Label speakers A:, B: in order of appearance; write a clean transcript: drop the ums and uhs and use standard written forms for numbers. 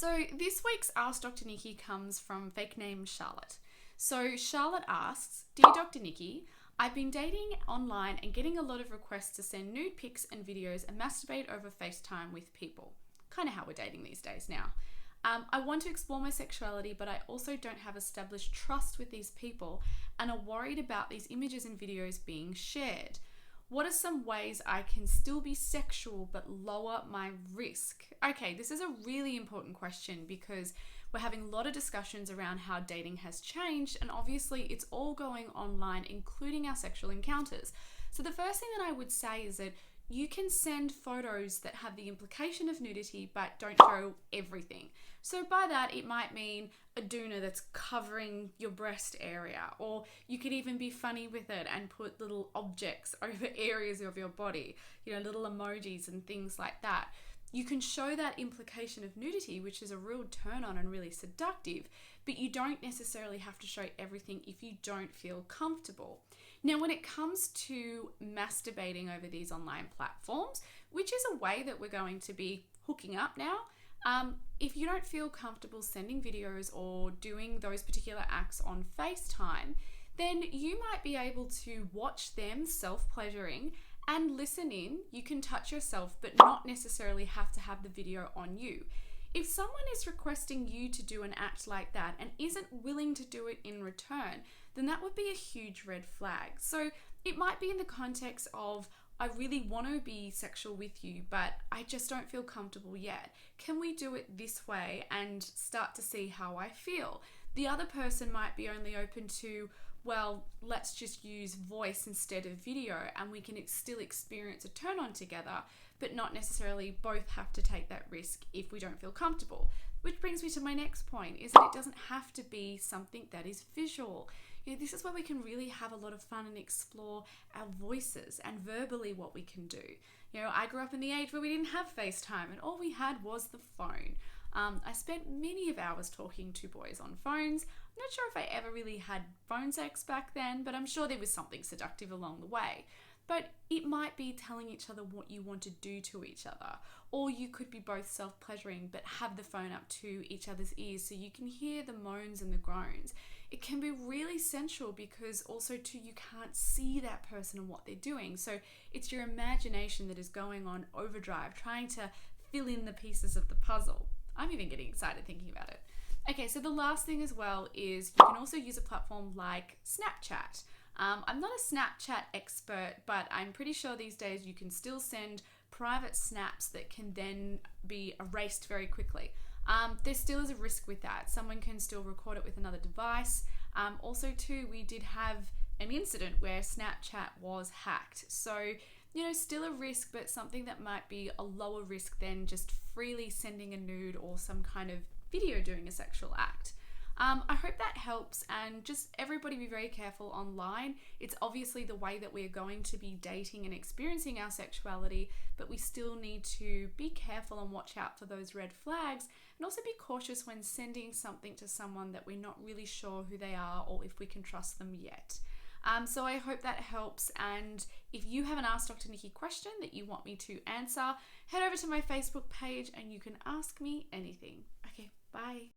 A: So this week's Ask Dr. Nikki comes from fake name Charlotte. So Charlotte asks, Dear Dr. Nikki, I've been dating online and getting a lot of requests to send nude pics and videos and masturbate over FaceTime with people. Kind of how we're dating these days now. I want to explore my sexuality, but I also don't have established trust with these people and are worried about these images and videos being shared. What are some ways I can still be sexual but lower my risk? Okay, this is a really important question because we're having a lot of discussions around how dating has changed, and obviously it's all going online, including our sexual encounters. So the first thing that I would say is that you can send photos that have the implication of nudity but don't show everything. So by that, it might mean a doona that's covering your breast area, or you could even be funny with it and put little objects over areas of your body, little emojis and things like that. You can show that implication of nudity, which is a real turn on and really seductive, but you don't necessarily have to show everything if you don't feel comfortable. Now, when it comes to masturbating over these online platforms, which is a way that we're going to be hooking up now, if you don't feel comfortable sending videos or doing those particular acts on FaceTime, then you might be able to watch them self-pleasuring and listen in. You can touch yourself, but not necessarily have to have the video on you. If someone is requesting you to do an act like that and isn't willing to do it in return, then that would be a huge red flag. So it might be in the context of, I really want to be sexual with you, but I just don't feel comfortable yet. Can we do it this way and start to see how I feel? The other person might be only open to, well, let's just use voice instead of video and we can still experience a turn on together, but not necessarily both have to take that risk if we don't feel comfortable. Which brings me to my next point, is that it doesn't have to be something that is visual. This is where we can really have a lot of fun and explore our voices and verbally what we can do. I grew up in the age where we didn't have FaceTime and all we had was the phone. I spent many of hours talking to boys on phones. I'm not sure if I ever really had phone sex back then, but I'm sure there was something seductive along the way. But it might be telling each other what you want to do to each other. Or you could be both self-pleasuring but have the phone up to each other's ears so you can hear the moans and the groans. It can be really sensual because also too you can't see that person and what they're doing. So it's your imagination that is going on overdrive, trying to fill in the pieces of the puzzle. I'm even getting excited thinking about it. Okay, so the last thing as well is you can also use a platform like Snapchat. I'm not a Snapchat expert, but I'm pretty sure these days you can still send private snaps that can then be erased very quickly. There still is a risk with that. Someone can still record it with another device. Also too, we did have an incident where Snapchat was hacked. So, still a risk, but something that might be a lower risk than just freely sending a nude or some kind of video doing a sexual act. I hope that helps, and just everybody be very careful online. It's obviously the way that we're going to be dating and experiencing our sexuality, but we still need to be careful and watch out for those red flags, and also be cautious when sending something to someone that we're not really sure who they are or if we can trust them yet. So I hope that helps, and if you have an Ask Dr. Nikki question that you want me to answer, head over to my Facebook page and you can ask me anything. Okay, bye.